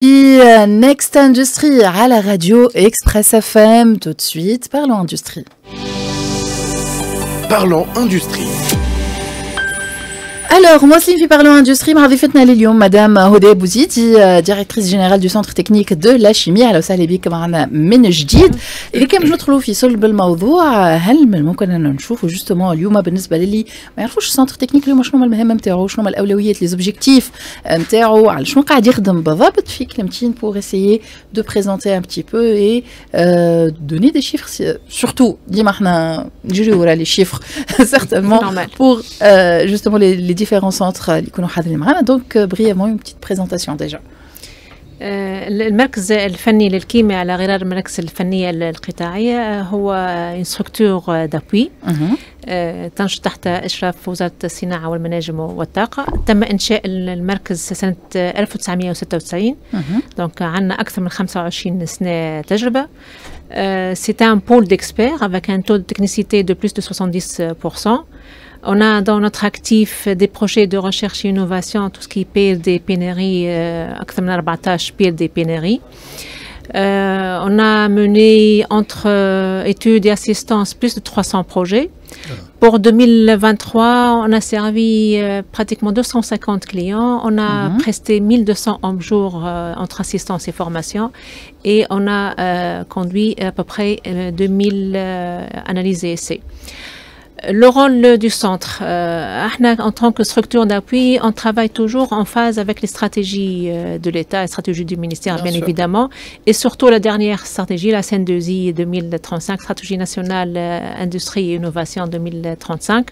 Next Industry à la radio Express FM. Tout de suite, parlons industrie. Parlons industrie. Alors, moi, في Parlons Industrie, معرفتنا لليوم مدام هدى بوزيدي ديريكتريس جينيرال دو سنتر تكنيك دو لا شيمي. اهلا وسهلا بك معنا من جديد. اللي كان باش ندخلوا في صلب الموضوع، هل من الممكن ان نشوفوا جوستومون اليوم بالنسبه للي ما يعرفوش السنتر تكنيك اليوم شنو المهام نتاعو، شنو الاولويات، لي زوبجيكتيف نتاعو، على شنو قاعد يخدم بالضبط في كلمتين pour essayer de présenter un petit peu et donner des chiffres surtout ديما احنا نجريو ورا لي chiffres certainement pour justement les différents centres اللي يكونوا حاضرين معنا. Donc brièvement une petite présentation déjà. المركز الفني للكيمياء على غرار المراكز الفنية القطاعية هو une structure d'appui تنشط تحت إشراف وزارة الصناعة والمناجم والطاقة. تم إنشاء المركز سنة 1996. donc عندنا أكثر من 25 سنة تجربة. C'est un pôle d'experts avec un taux de technicité de plus de 70%. On a dans notre actif des projets de recherche et innovation, tout ce qui est PhD, pénurie, أكثر من 14 PhD pénurie. On a mené entre études et assistance plus de 300 projets. Pour 2023, on a servi pratiquement 250 clients. On a presté 1200 jours entre assistance et formation. Et on a conduit à peu près 2000 analyses et essais. Le rôle du centre, en tant que structure d'appui, on travaille toujours en phase avec les stratégies de l'État, les stratégies du ministère, bien évidemment, et surtout la dernière stratégie, la SN2I 2035, stratégie nationale industrie et innovation 2035,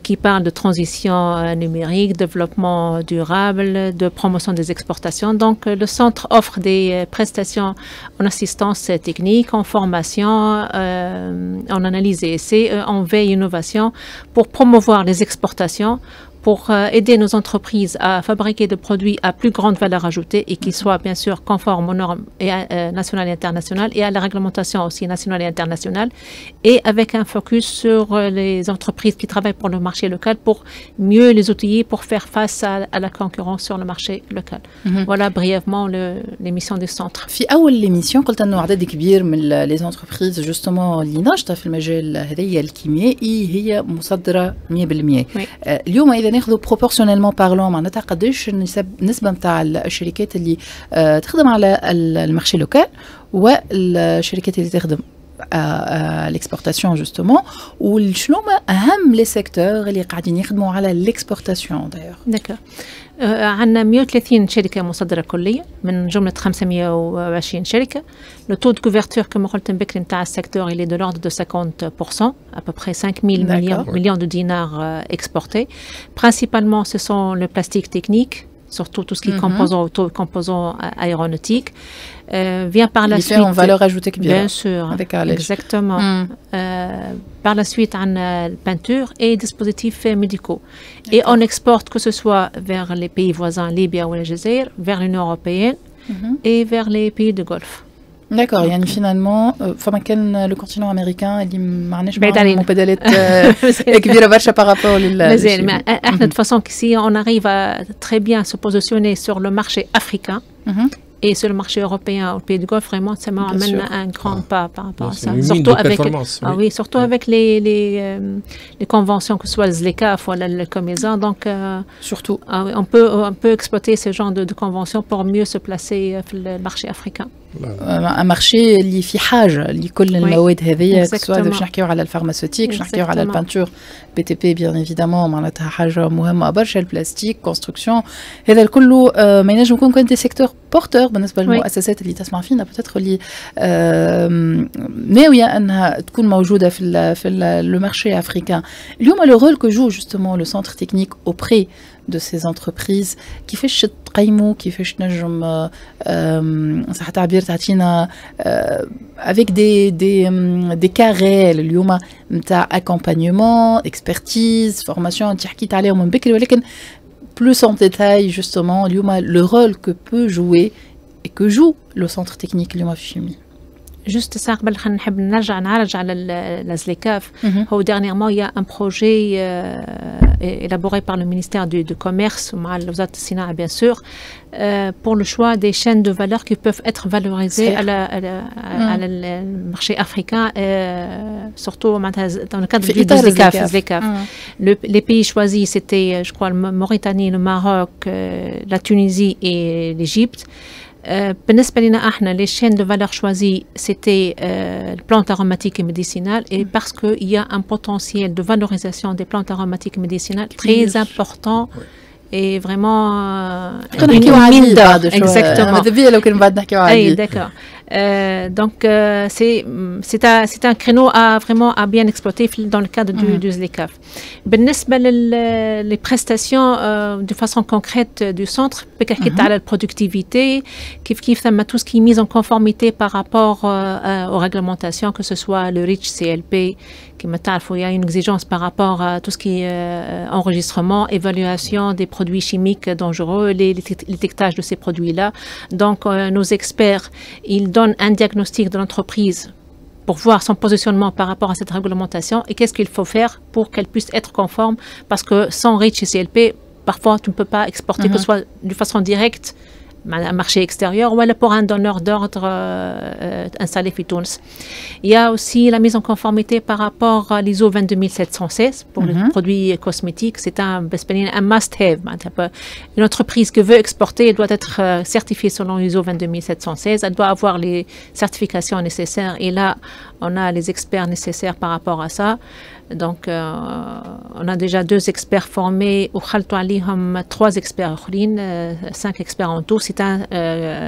qui parle de transition numérique, développement durable, de promotion des exportations. Donc, le centre offre des prestations en assistance technique, en formation, en analyse et essai, en veille innovation pour promouvoir les exportations, pour aider nos entreprises à fabriquer des produits à plus grande valeur ajoutée et qui soient bien sûr conformes aux normes nationales et internationales et à la réglementation aussi nationale et internationale, et avec un focus sur les entreprises qui travaillent pour le marché local pour mieux les outiller pour faire face à la concurrence sur le marché local. Voilà brièvement les missions du centre. في أول l'émission قلت إنه عدد كبير من les entreprises justement اللي ناشطة في المجال هذايا الكيميائي هي مصدرة 100%. اليوم إذا ناخذوا proportionnellement parlant معناتها قداش النسبة نتاع الشركات اللي تخدم على المارشي لوكال والشركات اللي تخدم l'exportation justement, وشنو أهم les secteurs اللي قاعدين يخدموا على l'exportation d'ailleurs. D'accord. عندنا 130 شركة مصدرة كلية من جملة 520 شركة. Le taux de couverture كما قلت بكري نتاع السيكتور il est de l'ordre de 50%, à peu près 5 000 millions de dinars exportés. Principalement, ce sont le plastique technique, surtout tout ce qui est composants aéronautiques. Vient par la suite en valeur ajoutée bien sûr, exactement. Par la suite on a peinture et dispositifs médicaux, et on exporte que ce soit vers les pays voisins, Libye ou Algérie, vers l'Union européenne et vers les pays de Golfe. D'accord, يعني finalement فما كان le continent américain اللي ما عندناش مبادلات كبيرة برشا par rapport لل احنا de façon qu'ici on arrive à très bien se positionner sur le marché africain. Et sur le marché européen, au pays du Golfe, vraiment, ça m'amène un grand pas par rapport à ça. Surtout avec, surtout avec les conventions, que ce soit le ZLECAF ou le COMESA. Donc, surtout, on peut exploiter ce genre de conventions pour mieux se placer sur le marché africain. un marché اللي في حاجة لكل المواد هذه، سواء باش نحكيو على الفارماسيوتيك، باش نحكيو على البانتور BTP bien évidemment، معناتها حاجة مهمة برشا، البلاستيك، كونستركسيون، هذا الكل ما ينجم يكون كان دي سيكتور بورتور بالنسبة للمؤسسات اللي تسمع فينا، بتاتخ اللي ناوية أنها تكون موجودة في le marché africain. اليوم le rôle que joue justement le centre technique auprès de ces entreprises كيفاش تقيموا، كيفاش نجم صح تعبير تعطينا avec des cas réels اليوم نتاع accompagnement, expertise, formation انت حكيت عليهم من بكري، ولكن plus en détail justement اليوم le rôle que peut jouer et que joue le centre technique اليوم في الشيمي. Juste ça, قبل خلينا نحب نعرج على الزليكاف. هو dernièrement il y a un projet élaboré par le ministère du commerce مع وزارة الصناعة bien sûr pour le choix des chaînes de valeur qui peuvent être valorisées à le marché africain surtout dans le cadre du ZLECAf. Les pays choisis c'était je crois la Mauritanie, le Maroc, la Tunisie et l'Égypte. بالنسبة لنا احنا les chaînes de valeur choisies c'était plantes aromatiques et médicinales et parce qu'il y a un potentiel de valorisation des plantes aromatiques et médicinales très important et vraiment une mine d'or. Exactement. D'accord. Donc c'est un créneau à bien exploiter dans le cadre du ZLECAf. بالنسبة les prestations de façon concrète du centre بكحكيت على la productivité كيف ثم tout ce qui est mis en conformité par rapport aux réglementations que ce soit le REACH CLP كما تعرفوا il y a une exigence par rapport à tout ce qui est enregistrement, évaluation des produits chimiques dangereux, l'étiquetage de ces produits-là. Donc nos experts ils donnent un diagnostic de l'entreprise pour voir son positionnement par rapport à cette réglementation et qu'est-ce qu'il faut faire pour qu'elle puisse être conforme parce que sans REACH et CLP, parfois tu ne peux pas exporter que ce soit de façon directe un marché extérieur ou pour un donneur d'ordre installé à Tunis. Il y a aussi la mise en conformité par rapport à l'ISO 22716 pour les produits cosmétiques. C'est un must-have. Une entreprise qui veut exporter elle doit être certifiée selon l'ISO 22716. Elle doit avoir les certifications nécessaires et là, on a les experts nécessaires par rapport à ça. Donc, on a déjà 2 experts formés, ou 3 experts, 5 experts en tout. C'est un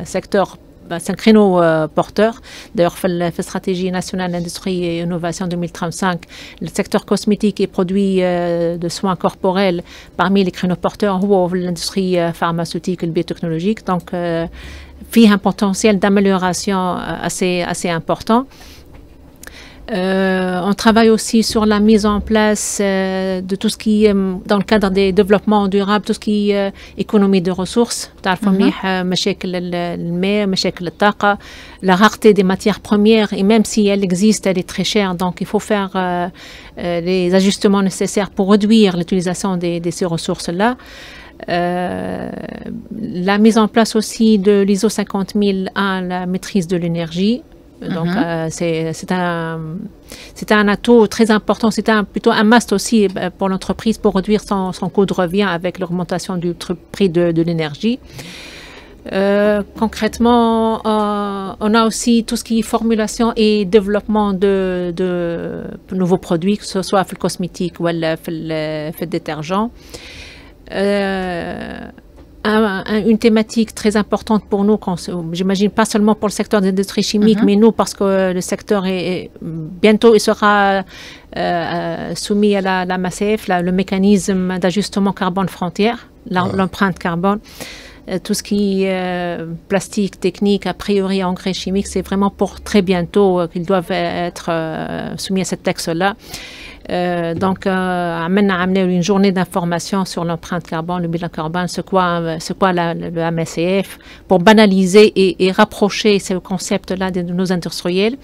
secteur, c'est un créneau porteur. D'ailleurs, la stratégie nationale d'industrie et innovation 2035, le secteur cosmétique et produits de soins corporels, parmi les créneaux porteurs, l'industrie pharmaceutique et le biotechnologique. Donc, il y a un potentiel d'amélioration assez important. On travaille aussi sur la mise en place de tout ce qui est dans le cadre des développements durables, tout ce qui est économie de ressources. مشاكل الماء, مشاكل الطاقة, la rareté des matières premières et même si elle existe, elle est très chère. Donc il faut faire les ajustements nécessaires pour réduire l'utilisation de ces ressources-là. La mise en place aussi de l'ISO 50001, la maîtrise de l'énergie. Donc, c'est un atout très important, c'est plutôt un must aussi pour l'entreprise pour réduire son coût de revient avec l'augmentation du prix de l'énergie. Concrètement, on a aussi tout ce qui est formulation et développement de nouveaux produits, que ce soit le cosmétique ou le détergent. Une thématique très importante pour nous, j'imagine pas seulement pour le secteur de l'industrie chimique, mais nous parce que le secteur bientôt il sera soumis à la MACF, le mécanisme d'ajustement carbone frontière, l'empreinte carbone. Tout ce qui est plastique, technique, a priori engrais chimiques, c'est vraiment pour très bientôt qu'ils doivent être soumis à ce texte-là. Donc, on a amené une journée d'information sur l'empreinte carbone, le bilan carbone, c'est quoi le MACF, pour banaliser et rapprocher ce concept-là de nos industriels.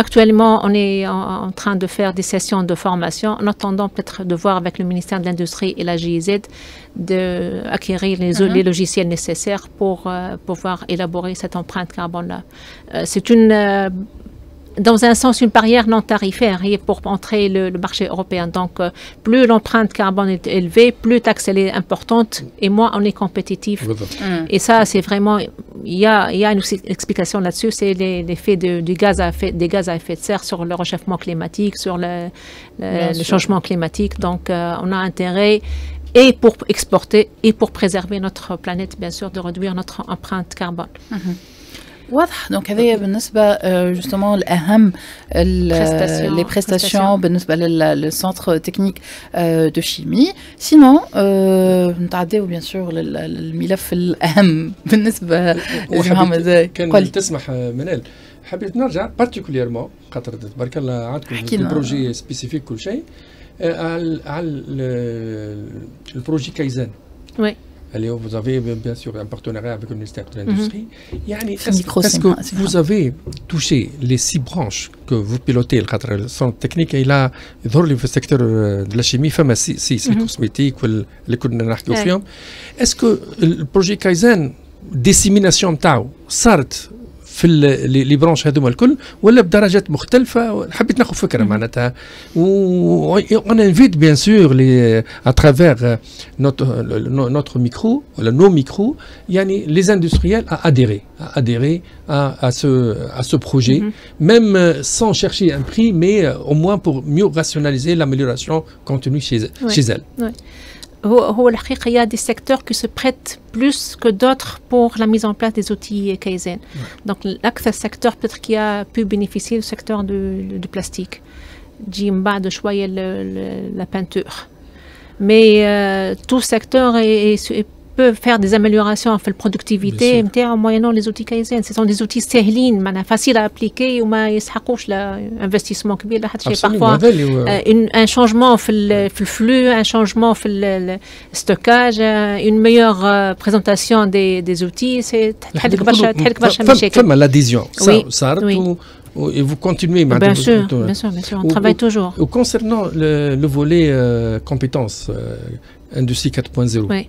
Actuellement, on est en train de faire des sessions de formation en attendant peut-être de voir avec le ministère de l'Industrie et la GIZ d'acquérir les logiciels nécessaires pour pouvoir élaborer cette empreinte carbone-là. C'est dans un sens, une barrière non tarifaire pour entrer le marché européen. Donc, plus l'empreinte carbone est élevée, plus la taxe elle est importante et moins on est compétitif. Et ça, c'est vraiment, il y a une explication là-dessus, c'est l'effet des gaz à effet de serre sur le réchauffement climatique, sur le changement climatique. Donc, on a intérêt et pour exporter et pour préserver notre planète, bien sûr, de réduire notre empreinte carbone. واضح. دونك هذايا بالنسبه جوستومون الاهم لي بريستاسيون بالنسبه للسنتر تكنيك دو شيمي. سينون نتعداو بيان سور للملف الاهم بالنسبه للعام هذا. كان تسمح منال حبيت نرجع بارتيكوليرمون خاطر تبارك الله عندكم دي بروجي سبيسيفيك كل شيء على البروجي كايزان. وي vous avez bien sûr un partenariat avec le ministère de l'Industrie. Est-ce que vous avez touché les 6 branches que vous pilotez, le centre technique, il a dans le secteur de la chimie, فما 6 الكوسميتيك اللي كنا نحكيو فيهم. Est-ce que le projet Kaizen dissémination نتاعو صارت في لي برونش هذوما الكل ولا بدرجات مختلفه؟ حبيت ناخذ فكره معناتها. on invite bien sûr à travers notre micro ولا nos micros يعني les industriels à adhérer à ce projet, même sans chercher un prix, mais au moins pour mieux rationaliser l'amélioration continue chez elles. Oui. هو الحقيقة il y a des secteurs qui se prêtent plus que d'autres pour la mise en place des outils Kaizen. Donc l'ACTA secteur peut-être qui a pu bénéficier du secteur du plastique. جي من بعد شوية la peinture. Mais tout secteur peut faire des améliorations في البرودكتيفيتي نتاعو moyennant les outils Kaizen. Ce sont des outils سهلين معناها faciles à appliquer وما يسحقوش l'investissement كبير لحد شيء. Parfois un changement في le flux, un changement في le stockage, une meilleure présentation des outils, c'est تحلك برشا مشاكل. فما l'adhésion صارت et vous continuez. Bien sûr, on travaille toujours. Concernant le volet compétences industrie 4.0. Oui.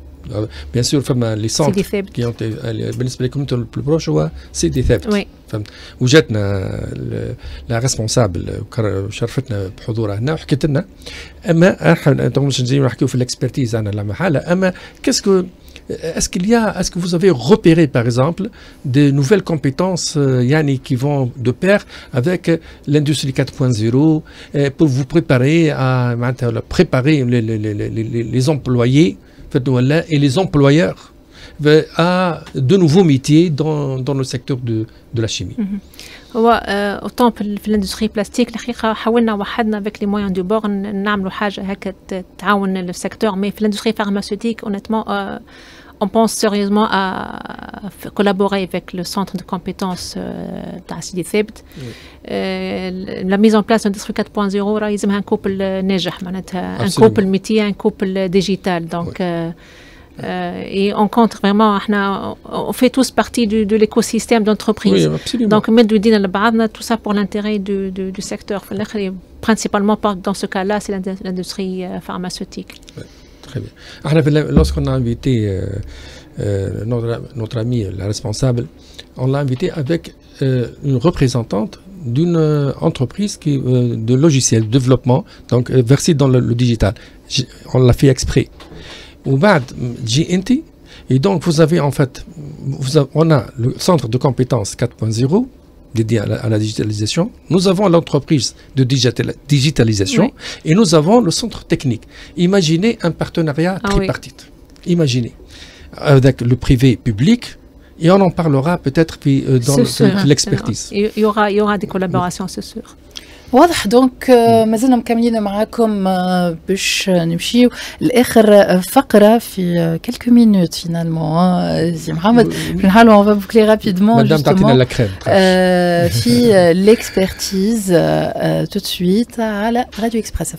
Bien sûr les centres qui ont بالنسبه لكم le plus proche هو سيدي ثابت. Oui. وجاتنا لا ريسبونسابل شرفتنا بحضورها هنا وحكيت لنا اما احنا مش نجي نحكيو في الاكسبرتيز انا لا محاله اما كاسكو est-ce que vous avez repéré par exemple des nouvelles compétences qui vont de pair avec l'industrie 4.0 pour vous préparer à préparer les employés et les employeurs à de nouveaux métiers dans le secteur de la chimie. هو autant في l'industrie plastique الحقيقة حاولنا وحدنا avec les moyens du bord نعملوا حاجة هكا تعاون السيكتور. mais في l'industrie pharmaceutique honnêtement on pense sérieusement à collaborer avec le centre de compétences تاع سيدي ثابت. la mise en place de l'industrie 4.0 راه يلزمها un couple ناجح معناتها un couple métier, un couple digital. Donc et on compte vraiment on fait tous partie de l'écosystème d'entreprise. Oui, donc مدودين لبعضنا tout ça pour l'intérêt du secteur. Principalement dans ce cas-là c'est l'industrie pharmaceutique. Très bien. Lorsqu'on a invité notre ami, la responsable, on l'a invité avec une représentante d'une entreprise de logiciels, de développement, donc versée dans le digital. On l'a fait exprès. Au bas, et donc vous avez en fait, on a le centre de compétences 4.0 dédié à la digitalisation. Nous avons l'entreprise de digitalisation, et nous avons le centre technique. Imaginez un partenariat tripartite. Imaginez avec le privé public, et on en parlera peut-être dans l'expertise. Il y aura des collaborations, c'est sûr. واضح. دونك مازلنا مكملين معاكم باش نمشيو لاخر فقره في كلكو مينوت فينالمون. سي محمد في نحاولوا اون فا بوكلي رابيدمون مدام تعطينا لا كريم في ليكسبرتيز تو سويت على راديو اكسبريس.